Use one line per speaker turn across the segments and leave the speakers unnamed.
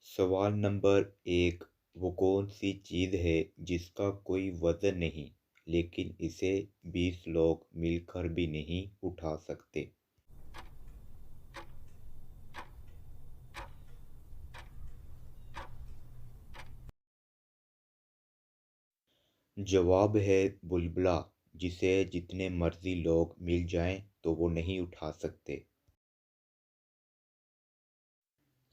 सवाल नंबर 1। वो कौन सी चीज़ है जिसका कोई वज़न नहीं, लेकिन इसे 20 लोग मिलकर भी नहीं उठा सकते? जवाब है बुलबुला, जिसे जितने मर्ज़ी लोग मिल जाएं तो वो नहीं उठा सकते।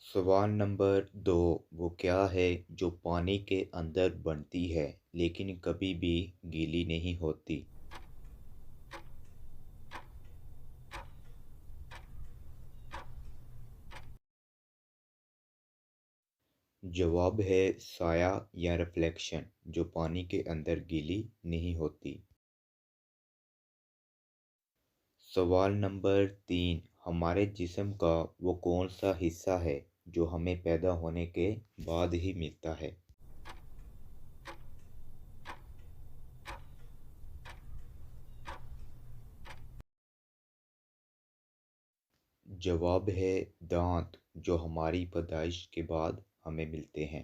सवाल नंबर 2। वो क्या है जो पानी के अंदर बनती है लेकिन कभी भी गीली नहीं होती? जवाब है साया या रिफ्लेक्शन, जो पानी के अंदर गीली नहीं होती। सवाल नंबर 3। हमारे जिस्म का वो कौन सा हिस्सा है जो हमें पैदा होने के बाद ही मिलता है? जवाब है दांत, जो हमारी पैदाइश के बाद हमें मिलते हैं।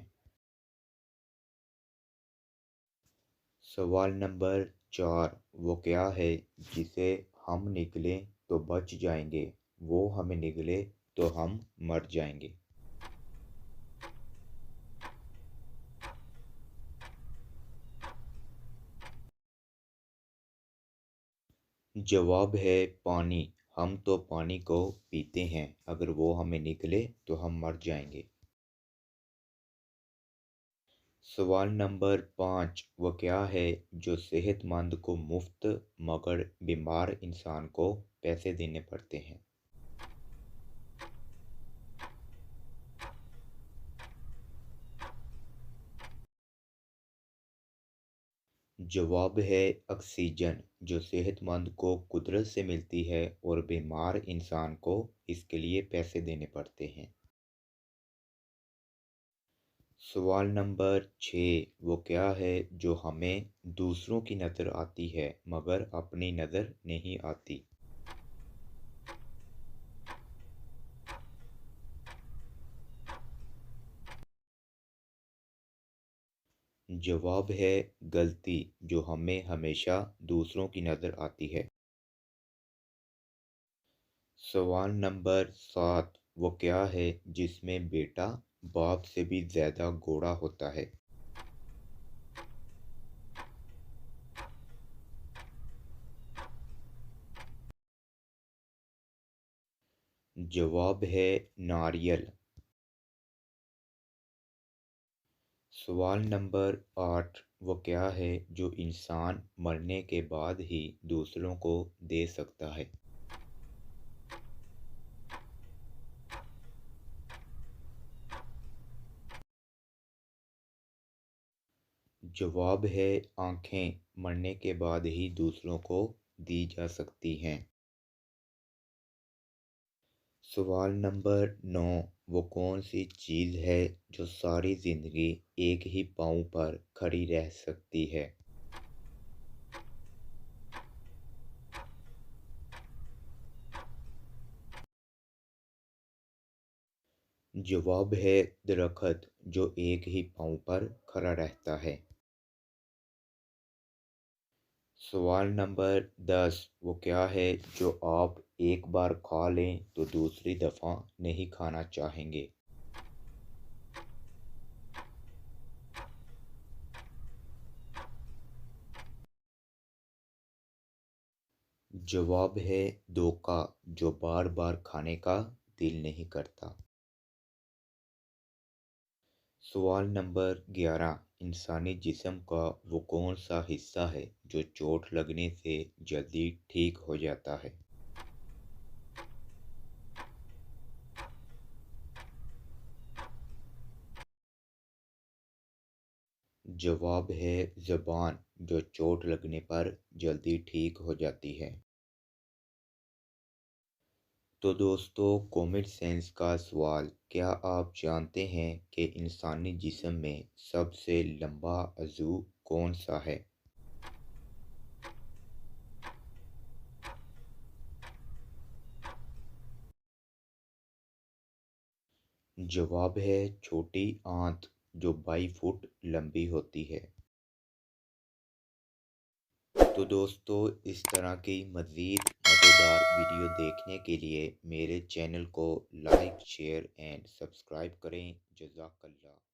सवाल नंबर 4। वो क्या है जिसे हम निगलें तो बच जाएंगे, वो हमें निगले तो हम मर जाएंगे? जवाब है पानी। हम तो पानी को पीते हैं, अगर वो हमें निगले तो हम मर जाएंगे। सवाल नंबर 5। वो क्या है जो सेहतमंद को मुफ्त मगर बीमार इंसान को पैसे देने पड़ते हैं? जवाब है ऑक्सीजन, जो सेहतमंद को कुदरत से मिलती है और बीमार इंसान को इसके लिए पैसे देने पड़ते हैं। सवाल नंबर 6। वो क्या है जो हमें दूसरों की नज़र आती है मगर अपनी नज़र नहीं आती? जवाब है गलती, जो हमें हमेशा दूसरों की नज़र आती है। सवाल नंबर 7। वो क्या है जिसमें बेटा बाप से भी ज़्यादा गोरा होता है? जवाब है नारियल। सवाल नंबर 8। वो क्या है जो इंसान मरने के बाद ही दूसरों को दे सकता है? जवाब है आँखें, मरने के बाद ही दूसरों को दी जा सकती हैं। सवाल नंबर 9। वो कौन सी चीज़ है जो सारी ज़िंदगी एक ही पाँव पर खड़ी रह सकती है? जवाब है दरख़्त, जो एक ही पाँव पर खड़ा रहता है। सवाल नंबर 10। वो क्या है जो आप एक बार खा लें तो दूसरी दफ़ा नहीं खाना चाहेंगे? जवाब है धोखा, जो बार बार खाने का दिल नहीं करता। सवाल नंबर 11। इंसानी जिस्म का वो कौन सा हिस्सा है जो चोट लगने से जल्दी ठीक हो जाता है? जवाब है ज़ुबान, जो चोट लगने पर जल्दी ठीक हो जाती है। तो दोस्तों, कॉमेट सेंस का सवाल, क्या आप जानते हैं कि इंसानी जिस्म में सबसे लंबा अज़ू कौन सा है? जवाब है छोटी आंत जो 22 फुट लंबी होती है। तो दोस्तों, इस तरह की मज़ीद मज़ेदार वीडियो देखने के लिए मेरे चैनल को लाइक शेयर एंड सब्सक्राइब करें। जज़ाकल्लाह।